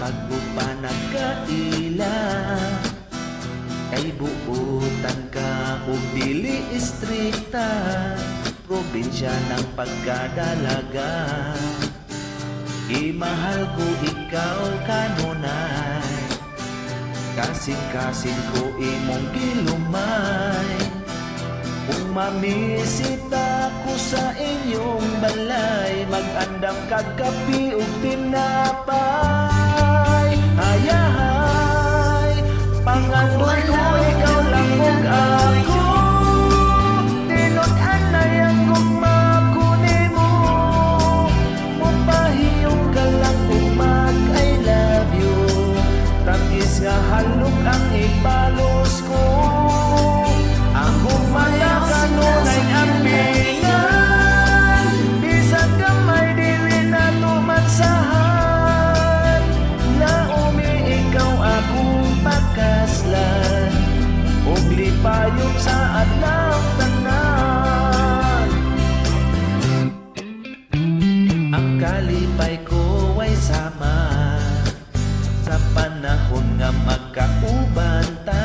pagbupa nagkaila, kay buutan ka ug dili istrikta, probinsya ng pagkadalaga. Imahal ko ikaw kanunay, kasing-kasing ko imong gilumay. Kung mamisita ko sa inyong balay, mag-andam kag kape ug tinapay. Hayahay, pangandoy ko ikaw lang ug ako, tinud-an na yang gugma ko nimo. Mupahiyong ka lang ug mag-I love you, tangis nga halok ang ipalos ko. Ang gugmaya kanunay ampingan, bisag gamay dili na tumansahan. Naumi ikaw akong pakaslan, ug lipayong sa adlaw tanan. Ang kalipay ko ay sama sa panahon nga magkauban ta,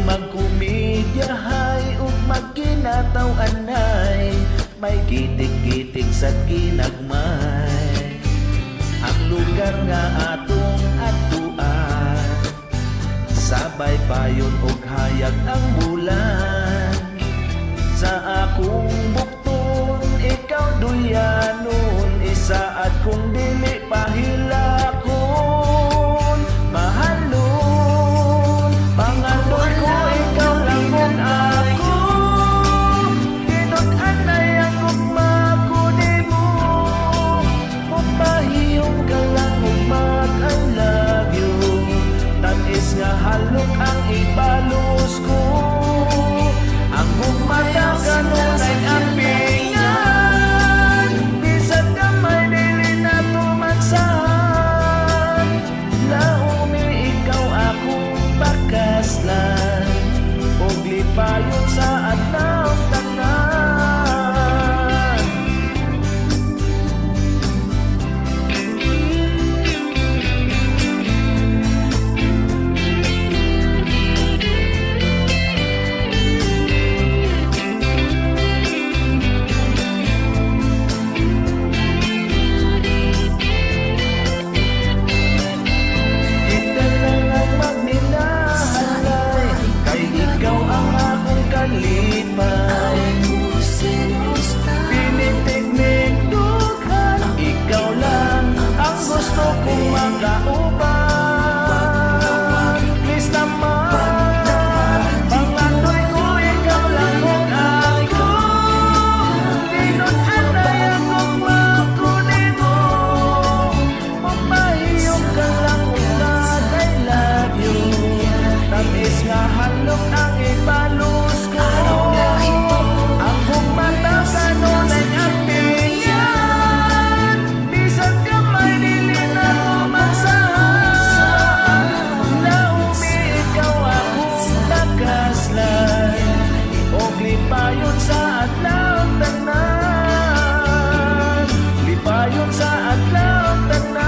magkumidyahay ug magkinataw-anay, may gitig-gitig sa ginagmay. Ang lugar nga atong atuan, sabay payon ug hayag ang bulan. Sa akong bukton ikaw duyanon, isaad kong dili pahilakon. Mahalon, pangandoy ko ikaw lang ug ako, tinud-an na yang gugma ko nimo. Mupahiyong ka lang ug mag-I love you, tanis nga halok ang ibalos ko. Ang gugmaya kanunay ampingan, bisag gamay dili na tumansahan. Naumi ikaw akong pakaslan, ug lipayon sa adlaw tanan. Kita lang ang magminahalay, kay ikaw ang akong kalipay. Pinitignig dughan, ikaw lang ang gusto kong makauban. Please naman, pangandoy ko ikaw lang ug ako, tinud-an na yang gugma ko nimo. Mapahiyong ka lang ug I love you, tamis nga halok ang ibalos ko. Ang gugmata kanunay ampingan, bisag gamay dili na tumansahan. Naumi ikaw akong nakaslan, ug lipayon sa adlaw tanan. Lipayon sa adlaw tanan.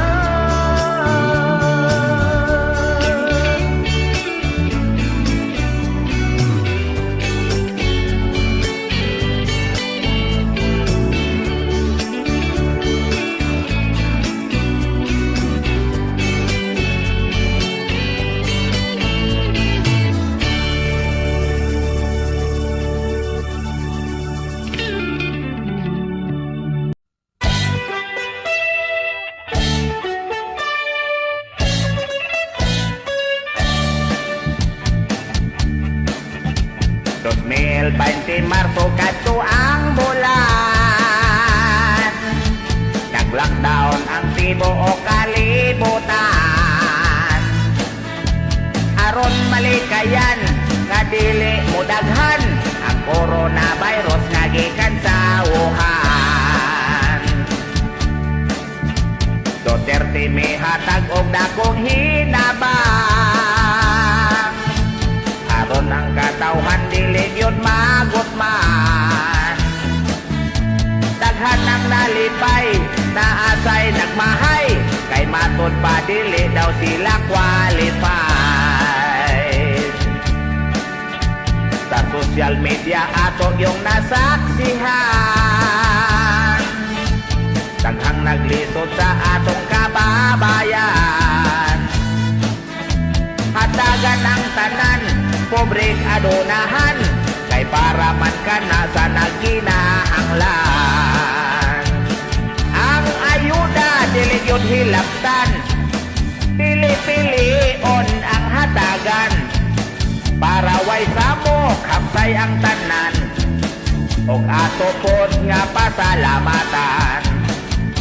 Mil 20 Marso kadto ang bulan, nag-lockdown ang tibuok kalibutan. Aron malikayan nga dili mo daghan ang coronavirus nga gikan sa Wuhan. Duterte mihatag og dakong hinabang, aron ang katawhan dili gyud magutman. daghan ang nalipay, naasay nagmahay, kay matod pa dili daw sila qualified. Sa social media ato yung nasaksihan, daghang naglisod sa atong kababayan. Hatagan ang tanan, pobreng adunahan, kay para man ka na sa nagkinahanglan. Ang ayuda dili yun hilaptan, pili-pilion ang hatagan, para way samok hapsay ang tanan, og ato pod nga pasalamatan.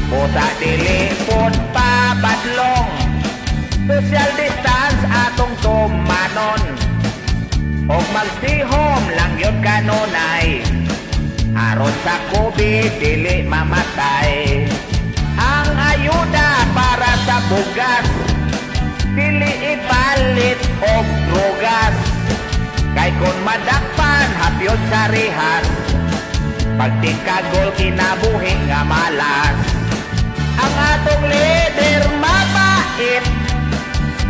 Busa dili pod pabadlong, social distance atong tumanon, og mag-stay-home lang yun kanunay, aron sa COVID dili mamatay. Ang ayuda para sa bugas, dili ipalit og drugas, kay kung madakpan hapyon sa rehas, pagtikagol kinabuhi nga malas. Ang atong leader mabait,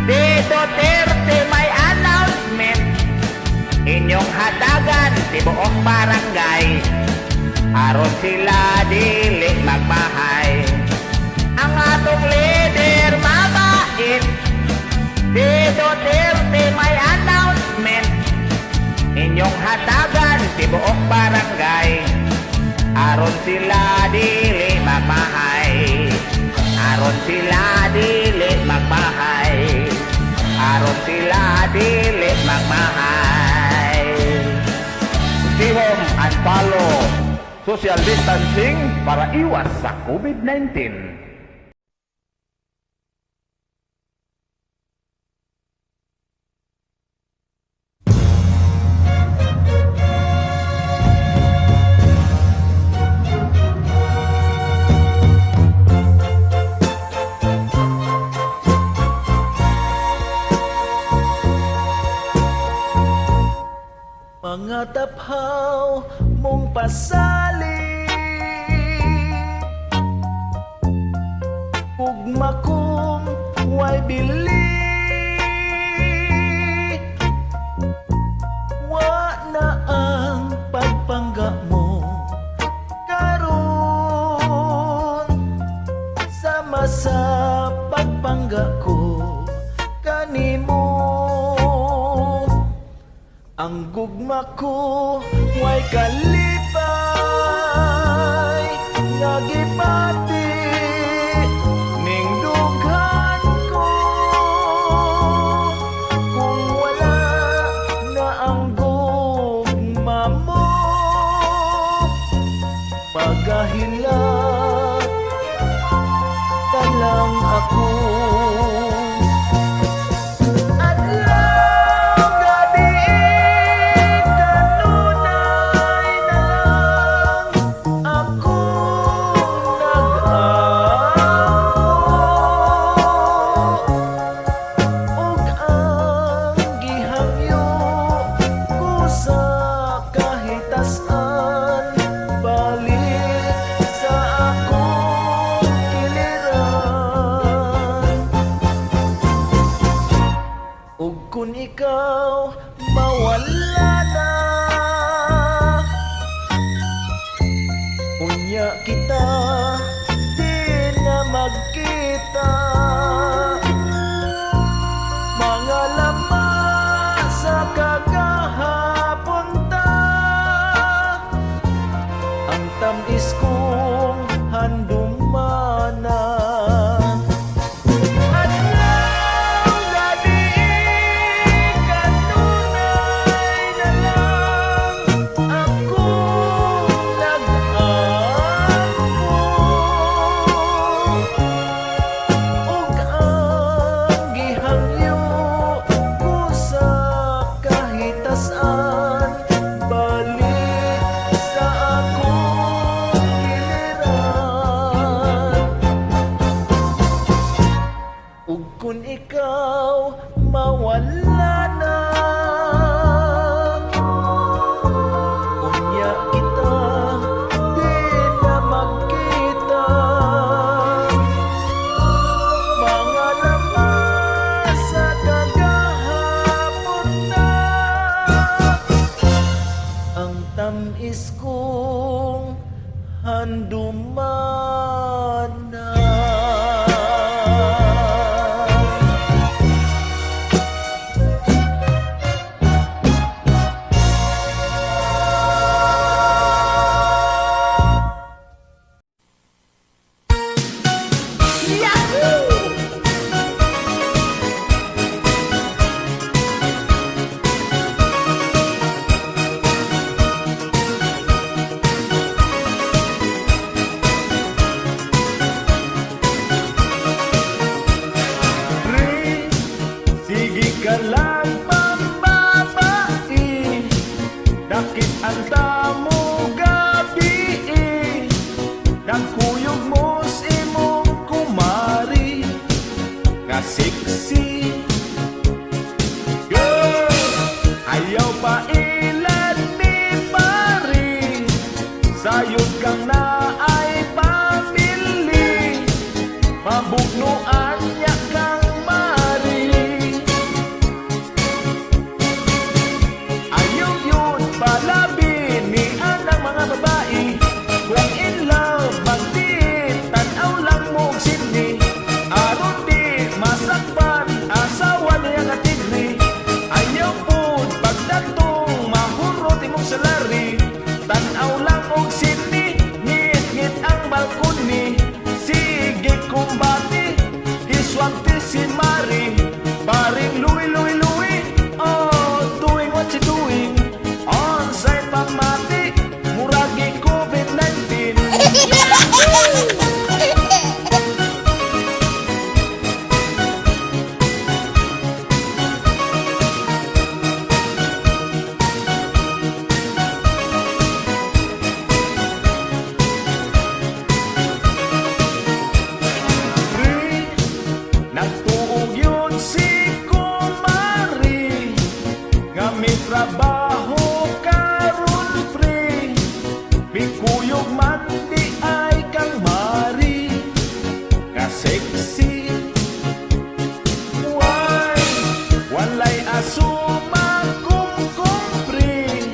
di Duterte may announcement, inyong hatagan tibuok barangay, aron sila dili magmahay. Ang atong leader mabait, di Duterte may announcement, inyong hatagan tibuok barangay, aron sila dili magmahay, aron sila dili magmahay, aron sila dili magmahay. Stay home and follow social distancing para iwas sa COVID-19. Mga taphaw mong pasali, ugma kong way bili, wa na ang pagpangga mo karon, sama sa pagpangga ko kanimo. Ang gugma ko way kalipay, nga gipati ning dughan ko, kung wala na ang gugma mo, pagahilak ka lang ako. Kung ikaw mawala na, unya kita di na magkita, mga laman sa kagahapon ta, ang tamis kong handumana. Balik sa akong giliran. man dumana. Sige ka lang pambabae, dakit ang damo gabi, nagkuyog mo sa imong kumari, nga sexy. Girl, ayaw pa ilan ni pari, sayod kang na ay pamili, mabugnuan niya kang mari. Ayaw yun palabi ni anang mga babae, kung in love magtitanaw lang mong sini, aron di masakpan asawa niya nga tigri. Ayaw po pagdatong mahurot imong salari, tanaw lang og sini, ngit-ngit ang balkoni. Sige kumbati, iswante si Mari, paring luwi-luwi-luwi, oh, doing what you doing, on-site pamati, muragi COVID-19. Nagtuog yun si Kumari, nga may trabaho karon free, bikuyog man di ay kang mari, nga sexy. Why? Walay asuma kung kumpri,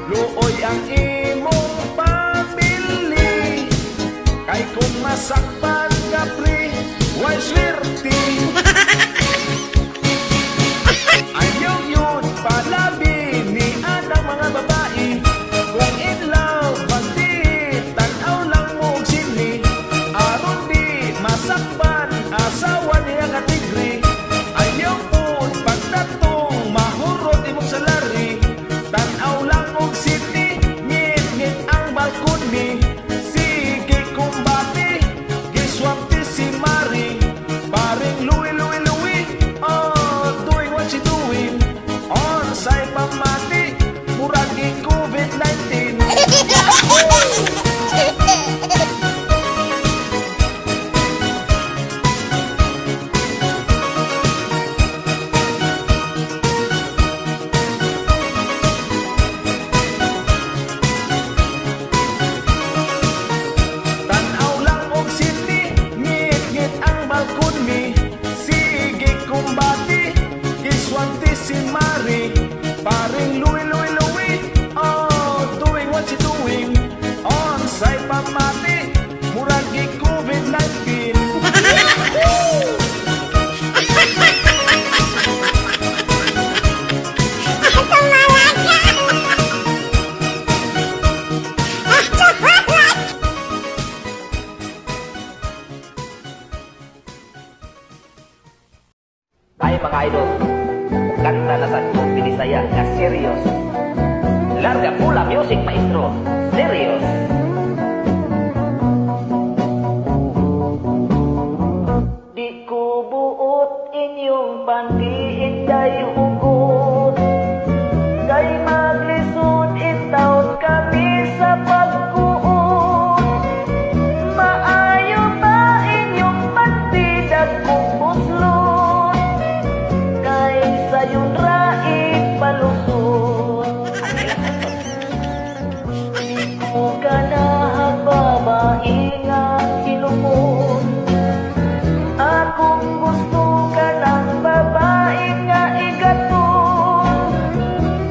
luoy ang imong pamili, kay kung masakpan ka pre, why swerte? Ayaw yun palabi ni anang mga babae, kung in love magtitanaw lang mong sini, aron di masakpan asawa niya nga tigri. Ayaw po pagdatong mahurot imong salari, tanaw lang mong sini, ngit-ngit ang balkoni. Sige kumbati, giswapti si Mari, paring luwi-luwi-luwi, oh, doing what you doing, on-site pamati, muragi COVID-19. Tanaw lang og sini, ngit-ngit ang balkoni. Sige kumbati, iswante si Mari, paring luwi-luwi-luwi, oh, doing what you doing, on-site pamati, muragi COVID-19. Ay mga idol, kanta na sa kong Binisaya nga serious. Larga pula music maestro, serious. Di ko buot inyong pandiin kay hugot, kay maglisod itaon kami sa pagkuot. Maayo ba inyong pandidag kong buslot, kay sayon raig palusot. Di ko ganahang babae nga kilumot, akong gusto ka ng babae nga igaton,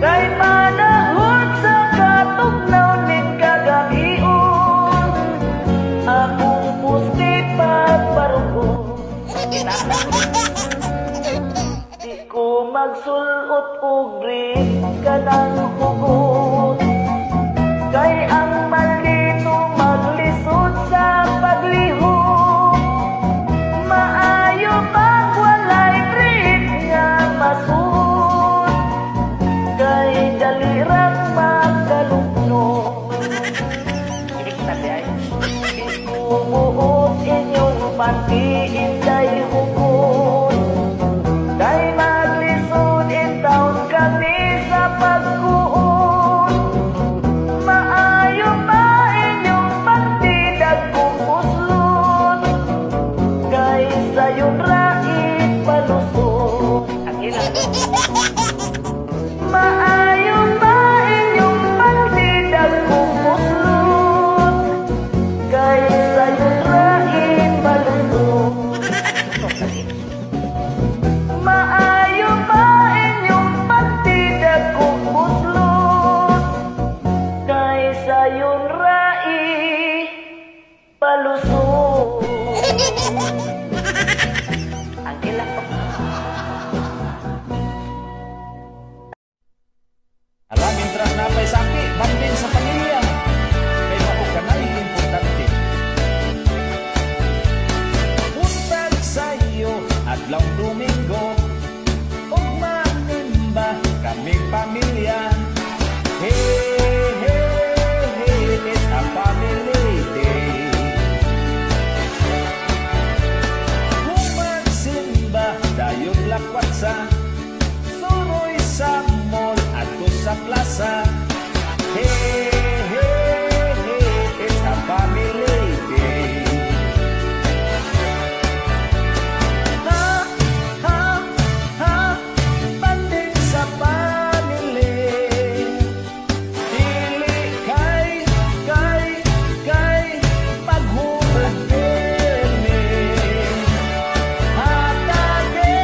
kay panahon sa katugnaw ning kagabion, magsulot og grip kanang hugot. Kay ang maldito maglisod sa paglihok. Maayo pag walay grip nga masud. Kay dalirang magkalugno. Ibig sabihin, isubuot inyong pantiinday hukon. Kay maglisod in taon kami sa pagkuon. Maayo pa inyong pagtidag kung puslot. Kay sayon rait palusot. Ang ilang. Maayo pa inyong pagtidag kung puslot. Kay sayon rait palusot. Maayo pa inyong pagtidag kung puslot. Kay sayon rait palusot. Ang ilang. Alam, intras na pa'y sakit, banding sa pamilya. Kay makukanay, importante. Puntag sa'yo, adlaw Domingo, og manimba kaming pamilya. Hey, hey, hey, it's a family day. Kung magsimba, dayong lakwat sa suroy sa mall at sa plaza. Hey, hey, hey, it's a family day. Ha, ha, ha, banding sa family. Dili kay maghubog kami. Hatage,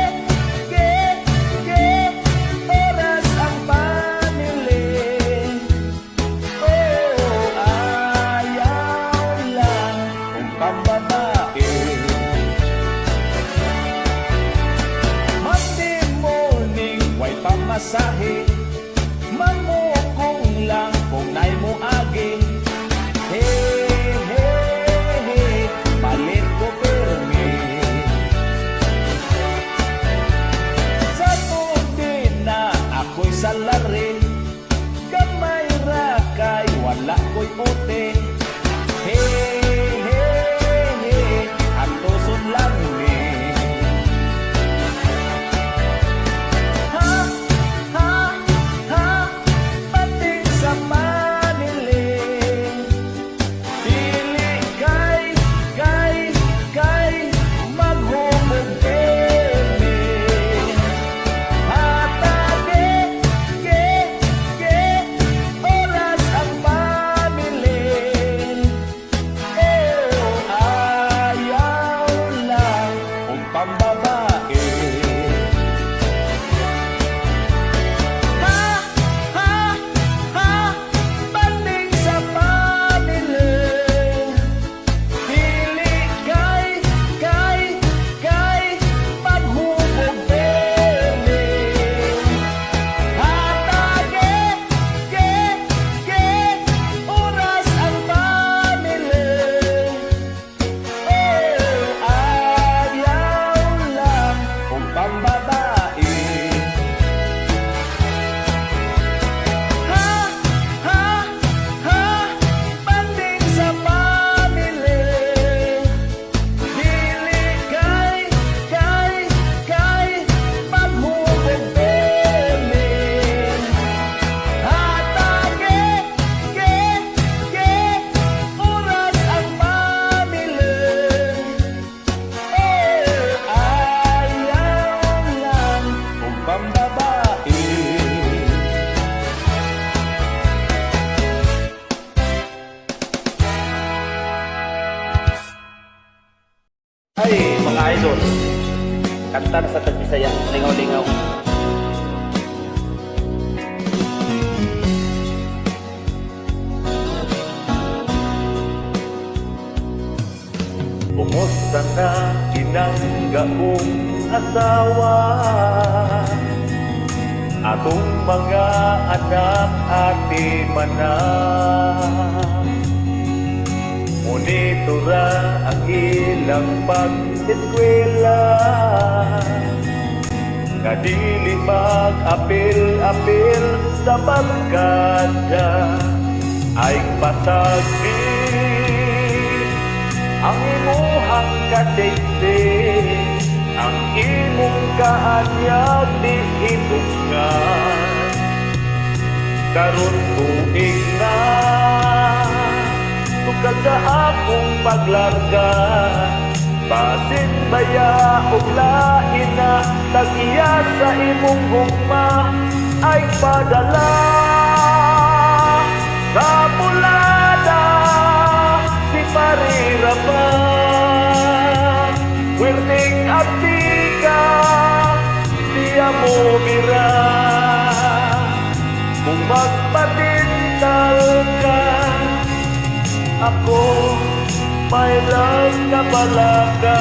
oras ang family. Oh, ayaw lang kung pambabae. Monday morning, way pamasahe. Mamukong lang kung na'y mo agi. Hey, hey, hey, palit ko permi. Sa tubi na ako'y salari. Gamay ra kay wala ko'y puti. Hey, hey, hey, ang tuson lang ni. Ha, ha, ha, banding sa family. Dili kay maghubog kami. Hatage, oras ang family. Oh, ayaw lang kung pambabae. Ha, ha, ha, banding sa family. Dili kay maghubog kami. Hatage, oras ang family. Oh, ayaw lang kung pambabae. Ha, ha, ha, banding sa family. Dili kay maghubog kami. Hatage, oras ang family. Oh, ayaw lang kung pambabae. Ay, mga idol, kanta na sa Tagbisaya, lingaw-lingaw. Kumusta na inangga kong asawa? atong mga anak ati manan. Monitora ang ilang pag-eskwela, kadili mag-apil-apil sa barkada, ay pasagpil ang imuhang kasaysayan, ang imong kaanyag di itungan. Karon tuig na tukad sa akong paglarga, basin baya ug lain na tagiya sa imong gugma ay padala sa bulada si Pariraman. Wirting abdika siya mo bira, kung magpatintal ka ako may love na balaga.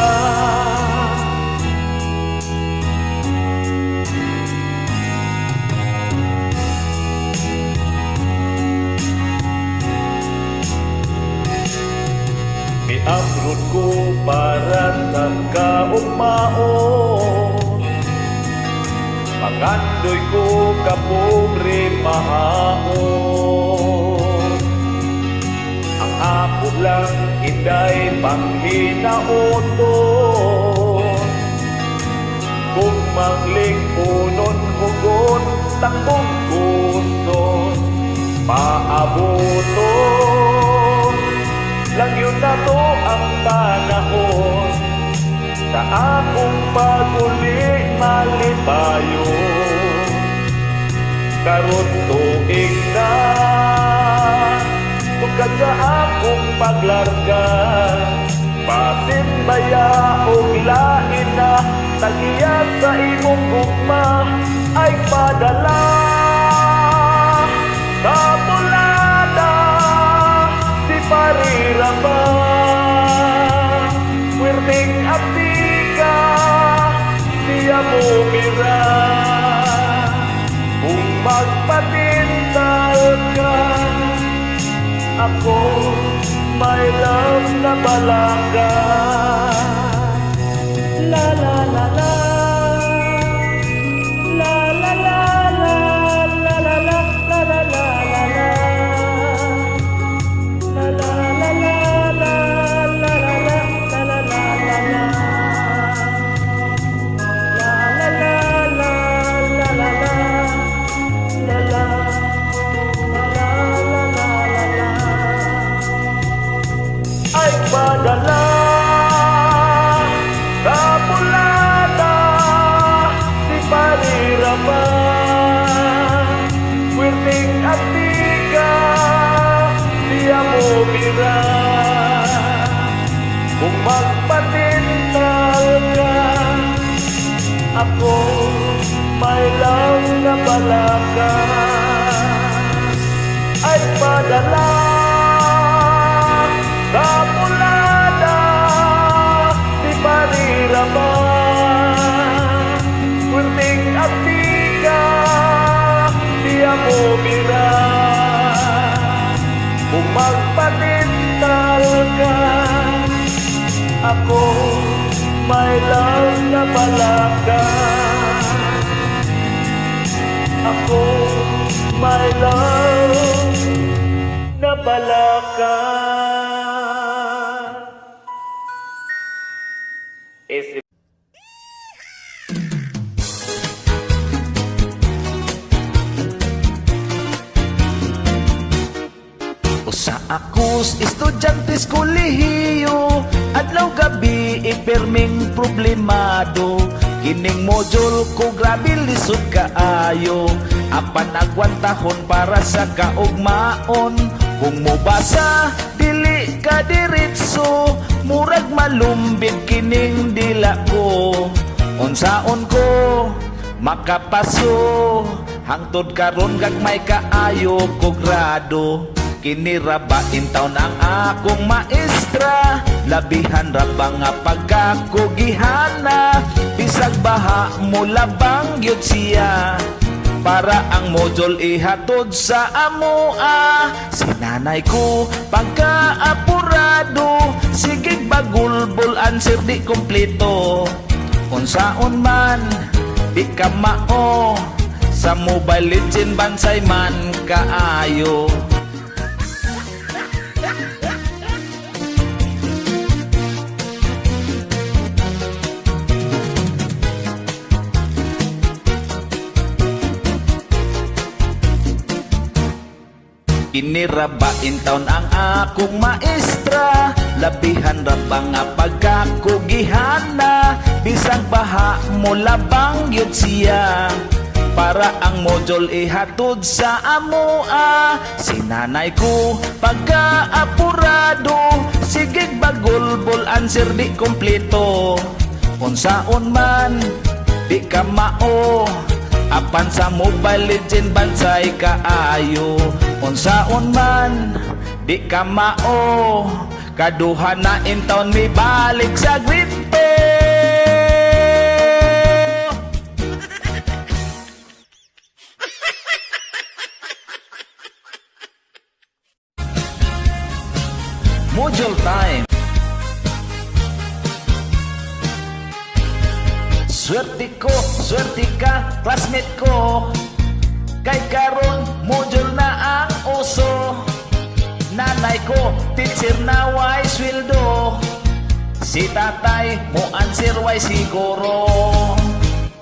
Miamrod ko para sa kaugmaon, magandoy ko kapobre mahaon. Ang apo lang inday panghinaoton, kung mangling unon hugon takbong gusto paabuton. Lang yun na to ang panahon sa akong pag-uli malipayon. Karon tuig na tukad sa akong paglarga, basin baya o lain na tagiya sa imong gugma ay padala sa bulada si Pariraman. Wirting abdika siya mo mira, kung magpatintal ka ako may love na balaga. La la la la, la la la la, la la la la la la la la, la la la la la, la la la la la la la, la la la la la la la, la la. Ay padala sa bulada si Pariraman. Wirting abdika siya mo bira, kung magpatintal ka ako may love na balaga. Ay padala sa bulada si Pariraman. Wirting abdika siya mo bira, kung magpatintal ka ako may love na balaga. Ako may love na balaga. Sa akos estudyante kolehiyo, adlaw gabi iperming problemado. Kining module ko grabe lisod kaayo, apan agwantahon para sa kaugmaon. Kung mobasa dili ka diretso, murag malumbid kining dila ko. Unsaon ko makapaso, hangtod karon gagmay kaayo ko grado. Kinirabain taon ang akong maestra, labihan ra ba nga pagkakugihana. Bisag baha mo labang yun siya, para ang module ihatod sa amoa. Si nanay ko pagkaapurado, sige bagulbol answer di kompleto. Unsaon man di ka mao, sa Mobile Legend bansay man kaayo. Inirabain taon ang akong maestra, labihan ra ba nga pagkakugihana, bisang baha mo labang yun siya, para ang module ihatod sa amoa. Si nanay ko pagkaapurado, sige bagulbol answer di kompleto. Unsaon man di ka mao, apan sa Mobile Legend bansay kaayo. Unsaon man di ka mao, kaduha na in taon mi balik sa grito. Module time. Swerte ko, swerte ka, classmate ko, kay karon module na ang uso. Nanay ko, teacher na way sweldo, si tatay mo answer way siguro.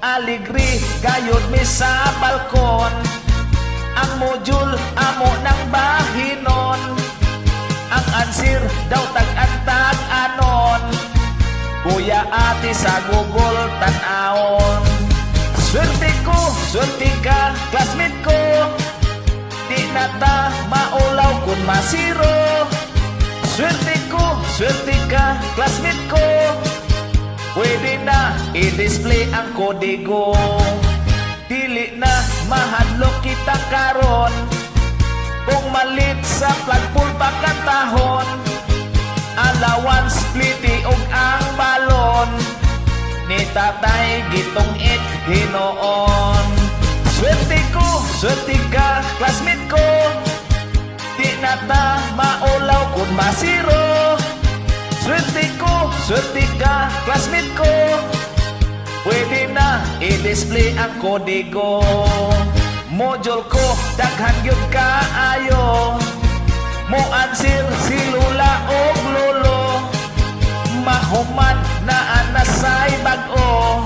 Aligri kayod mi sa balkon, ang module amo ng bahinon, ang answer daw tag-antag anon, kuya ate sa Google tan-aon. Swerte ko, swerte ka, classmate ko, di na ta maulaw kung masiro. Swerte ko, swerte ka, classmate ko, pwede na i-display ang kodigo. Dili na mahadlok kita karon, kung malit sa flagpole pakatahon, allowance spliti og ang balon, ni tatay gitong it hinoon. Swerte ko, swerte ka, classmate ko, di na ta maulaw kung masiro. Swerte ko, swerte ka, classmate ko, pwede na i-display ang kodigo. Module ko daghan gyud kaayo, mo answer si lula og lolo, mahuman na anasay bag-o,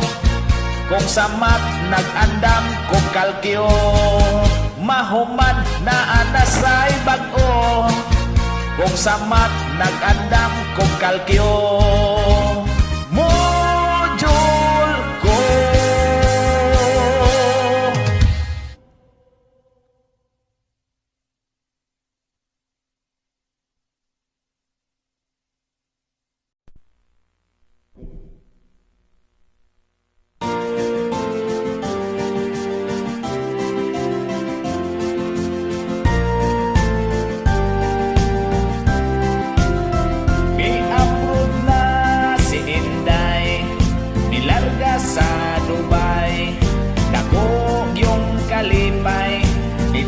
kung sa math nag-andam kung kalkyo. Mahuman na anasay bag-o, kung sa math nag-andam kung kalkyo. Module ko.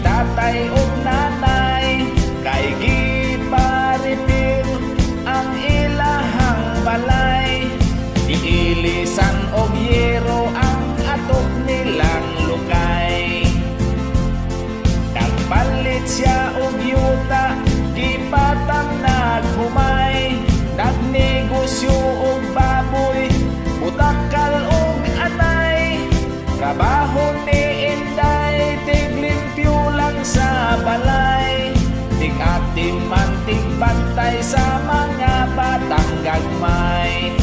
Tatay o nanay, kay giparipil ang ilahang balay, iilisan og yero ang atok nilang lukay. Nagpalit siya og yuta, gipatang naghumay, nagnegosyo og baboy, butakal og anay, trabaho ni Inday, tiglimpyo lang sa balay, tig-atim man tigbantay sa mga batang gagmay.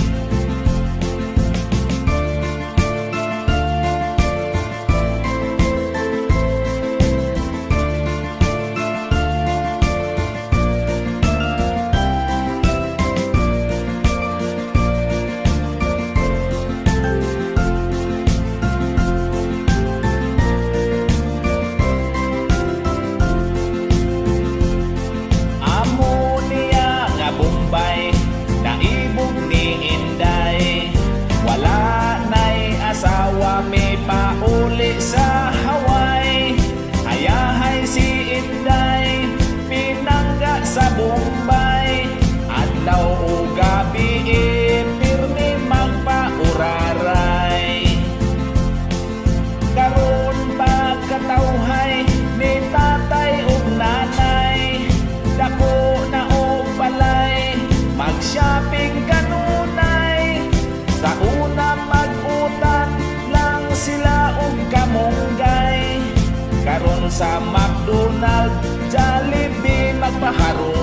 Amo niya nga Bombay, naibog mag-shopping kanunay. Sa una mag-utan lang sila og kamunggay. Karon sa McDonald's, Jollibee magpaharong